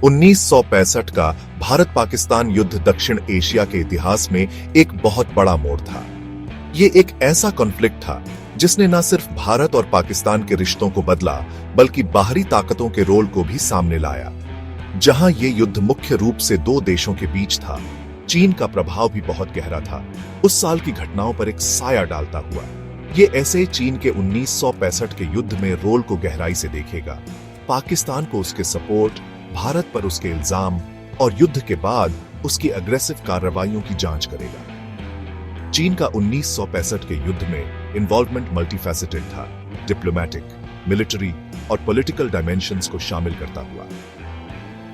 1965 का भारत पाकिस्तान युद्ध दक्षिण एशिया के इतिहास में एक बहुत बड़ा मोड़ था। ये एक ऐसा कॉन्फ्लिक्ट था जिसने न सिर्फ भारत और पाकिस्तान के रिश्तों को बदला, बल्कि बाहरी ताकतों के रोल को भी सामने लाया। जहां ये युद्ध मुख्य रूप से दो देशों के बीच था, चीन का प्रभाव भी बहुत गहरा था, उस साल की घटनाओं पर एक साया डालता हुआ। ये ऐसे चीन के 1965 के युद्ध में रोल को गहराई से देखेगा, पाकिस्तान को उसके सपोर्ट, भारत पर उसके इल्जाम और युद्ध के बाद उसकी अग्रेसिव कार्रवाइयों की जांच करेगा। चीन का 1965 के युद्ध में इन्वॉल्वमेंट मल्टीफैसेटेड था, डिप्लोमैटिक, मिलिट्री और पॉलिटिकल डायमेंशंस को शामिल करता हुआ।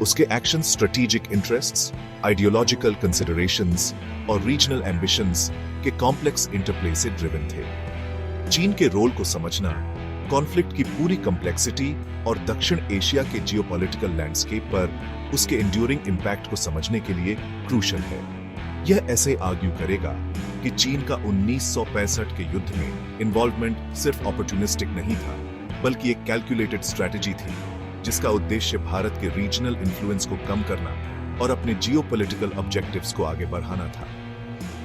उसके action strategic interests, ideological considerations और रीजनल एम्बिशंस के कॉम्प्लेक्स इंटरप्ले से ड्रिवन थे। चीन के रोल को समझना कॉन्फ्लिक्ट की पूरी कॉम्प्लेक्सिटी और दक्षिण एशिया के जियोपॉलिटिकल लैंडस्केप पर उसके एंड्यूरिंग इंपैक्ट को समझने के लिए क्रूशल है। यह ऐसे आर्ग्यू करेगा कि चीन का 1965 के युद्ध में इन्वॉल्वमेंट सिर्फ अपॉर्चुनिस्टिक नहीं था, बल्कि एक कैलकुलेटेड स्ट्रैटेजी थी जिसका उद्देश्य भारत के रीजनल इन्फ्लुएंस को कम करना और अपने जियोपॉलिटिकल ऑब्जेक्टिव्स को आगे बढ़ाना था।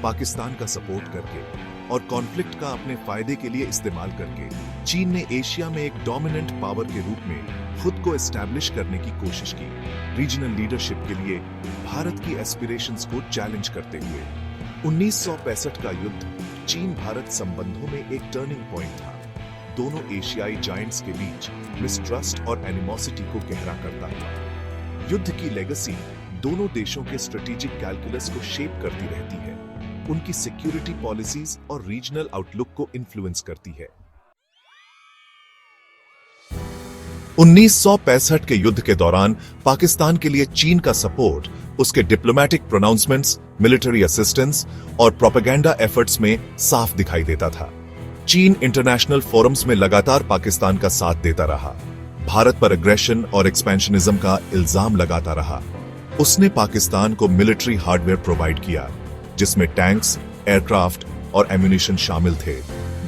पाकिस्तान का सपोर्ट करके और कॉन्फ्लिक्ट का अपने फायदे के लिए इस्तेमाल करके चीन ने एशिया में एक डोमिनेंट पावर के रूप में खुद को एस्टैब्लिश करने की कोशिश की। रीजनल लीडरशिप के लिए भारत की एस्पिरेशंस को चैलेंज करते हुए 1965 का युद्ध चीन भारत संबंधों में एक टर्निंग पॉइंट था। दोनों एशियाई जायंट्स के बीच मिसट्रस्ट और एनिमोसिटी को गहरा करता था। युद्ध की लेगेसी दोनों देशों के स्ट्रेटेजिक कैलकुलस को शेप करती रहती है, उनकी सिक्योरिटी पॉलिसीज और रीजनल आउटलुक को इन्फ्लुएंस करती है। 1965 के युद्ध के दौरान पाकिस्तान के लिए चीन का सपोर्ट उसके डिप्लोमैटिक प्रोनाउंसमेंट्स, मिलिट्री असिस्टेंस और प्रोपेगेंडा एफर्ट्स में साफ दिखाई देता था। चीन इंटरनेशनल फोरम्स में लगातार पाकिस्तान का साथ देता रहा, भारत पर एग्रेशन और एक्सपेंशनिज्म का इल्जाम लगाता रहा। उसने पाकिस्तान को मिलिट्री हार्डवेयर प्रोवाइड किया, जिसमें टैंक्स, एयरक्राफ्ट और एम्यूनिशन शामिल थे।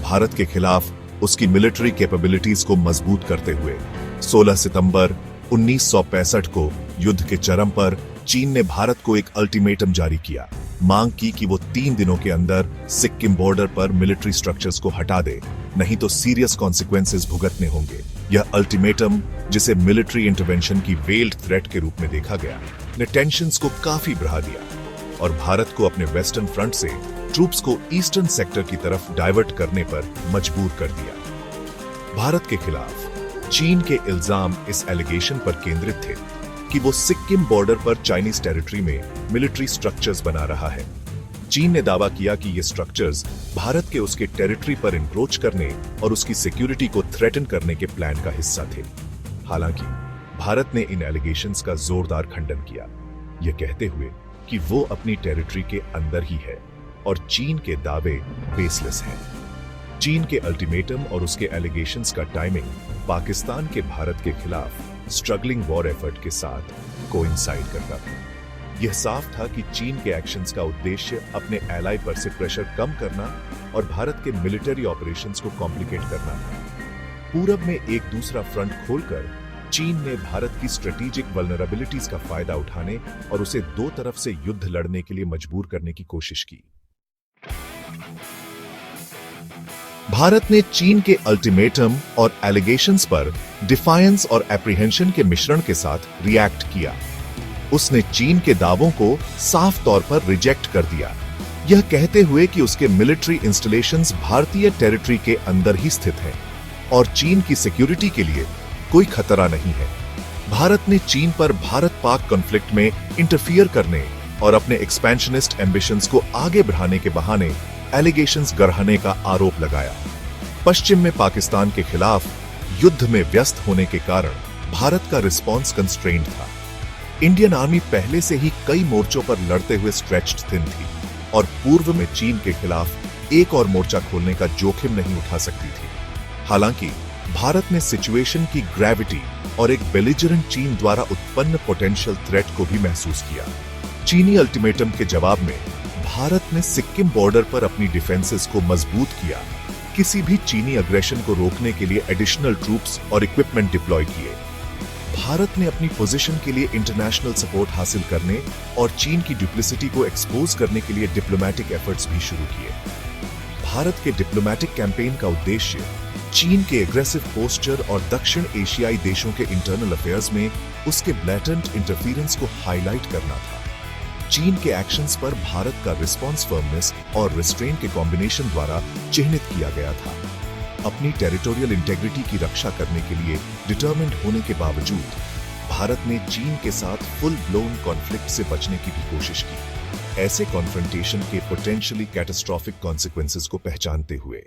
भारत के खिलाफ उसकी मिलिट्री कैपेबिलिटीज को मजबूत करते हुए 16 सितंबर 1965 को युद्ध के चरम पर चीन ने भारत को एक अल्टीमेटम जारी किया। मांग की कि वो 3 दिनों के अंदर सिक्किम बॉर्डर पर मिलिट्री स्ट्रक्चर्स को हटा दे, नहीं तो सीरियस कॉन्सिक्वेंसेस भुगतने होंगे। यह अल्टीमेटम, जिसे मिलिट्री इंटरवेंशन की वेल्ड थ्रेट के रूप में देखा गया, ने टेंशंस को काफी बढ़ा दिया और भारत को अपने वेस्टर्न फ्रंट से ट्रूप्स को ईस्टर्न सेक्टर की तरफ डाइवर्ट करने पर मजबूर कर दिया। भारत के खिलाफ चीन के इल्जाम इस एलिगेशन पर केंद्रित थे कि वो सिक्किम बॉर्डर पर चाइनीज टेरिटरी में मिलिट्री स्ट्रक्चर्स बना रहा है। चीन ने दावा किया कि ये स्ट्रक्चर्स भारत के उसके टेरिटरी पर इंक्रोच करने और उसकी सिक्योरिटी को थ्रेटन करने के प्लान का हिस्सा थे। हालांकि भारत ने इन एलिगेशंस का जोरदार खंडन किया, यह कहते हुए कि वो अपनी टेरिटरी के अंदर ही है और चीन के दावे बेसलेस हैं। चीन के अल्टीमेटम और उसके एलिगेशंस का टाइमिंग पाकिस्तान के भारत के खिलाफ स्ट्रगलिंग वॉर एफर्ट के साथ कोइंसाइड करता था। यह साफ था कि चीन के एक्शंस का उद्देश्य अपने एलाई पर से प्रेशर कम करना और भारत के मिलिट्री ऑपरेशंस को कॉम्प्लिकेट करना था। पूरब में एक दूसरा फ्रंट खोलकर चीन ने भारत की स्ट्रेटेजिक वल्नरेबिलिटीज का फायदा उठाने और उसे दो तरफ से युद्ध लड़ने के लिए मजबूर करने की कोशिश की। भारत ने चीन के अल्टीमेटम और एलिगेशंस पर डिफायंस और एप्रीहेंशन के मिश्रण के साथ रिएक्ट किया। उसने चीन के दावों को साफ तौर पर रिजेक्ट कर दिया, यह कहते हुए कि उसके मिलिट्री इंस्टॉलेशंस भारतीय टेरिटरी के अंदर ही स्थित हैं और चीन की सिक्योरिटी के लिए कोई खतरा नहीं है। भारत ने चीन पर भारत-पाक कॉन्फ्लिक्ट में इंटरफियर करने और अपने एक्सपेंशनिस्ट एम्बिशंस को आगे बढ़ाने के बहाने एलिगेशंस गढ़ाने का आरोप लगाया। पश्चिम में पाकिस्तान के खिलाफ युद्ध में व्यस्त होने के कारण भारत का रिस्पॉन्स कंस्ट्रेन्ड था। इंडियन आर्मी पहले से ही कई मोर्चों पर लड़ते हुए स्ट्रेच्ड थिन थी और पूर्व में चीन के खिलाफ एक और मोर्चा खोलने का जोखिम नहीं उठा सकती थी। हालांकि भारत ने सिचुएशन की ग्रेविटी और एक बेलिजरेंट चीन द्वारा उत्पन्न पोटेंशियल थ्रेट को भी महसूस किया। चीनी अल्टीमेटम के जवाब में भारत ने सिक्किम बॉर्डर पर अपनी डिफेंसेस को मजबूत किया, किसी भी चीनी अग्रेशन को रोकने के लिए एडिशनल ट्रूप्स और इक्विपमेंट डिप्लॉय किए। भारत ने अपनी पोजीशन के लिए इंटरनेशनल सपोर्ट हासिल करने और चीन की डुप्लिसिटी को एक्सपोज करने के लिए डिप्लोमेटिक एफर्ट्स भी शुरू किए। भारत के डिप्लोमेटिक कैंपेन का उद्देश्य चीन के एग्रेसिव पोस्चर और दक्षिण एशियाई देशों के इंटरनल अफेयर्स में उसके ब्लैटेंट इंटरफेरेंस को हाईलाइट करना था। चीन के एक्शंस पर भारत का रिस्पॉन्स फर्मनेस और रिस्ट्रेन के कॉम्बिनेशन द्वारा चिह्नित किया गया था। अपनी टेरिटोरियल इंटेग्रिटी की रक्षा करने के लिए डिटर्मिन्ड होने के बावजूद भारत ने चीन के साथ फुल ब्लोन कॉन्फ्लिक्ट से बचने की भी कोशिश की, ऐसे कॉन्फ्रंटेशन के पोटेंशियली कैटास्ट्रोफिक कॉन्सिक्वेंसेस को पहचानते हुए।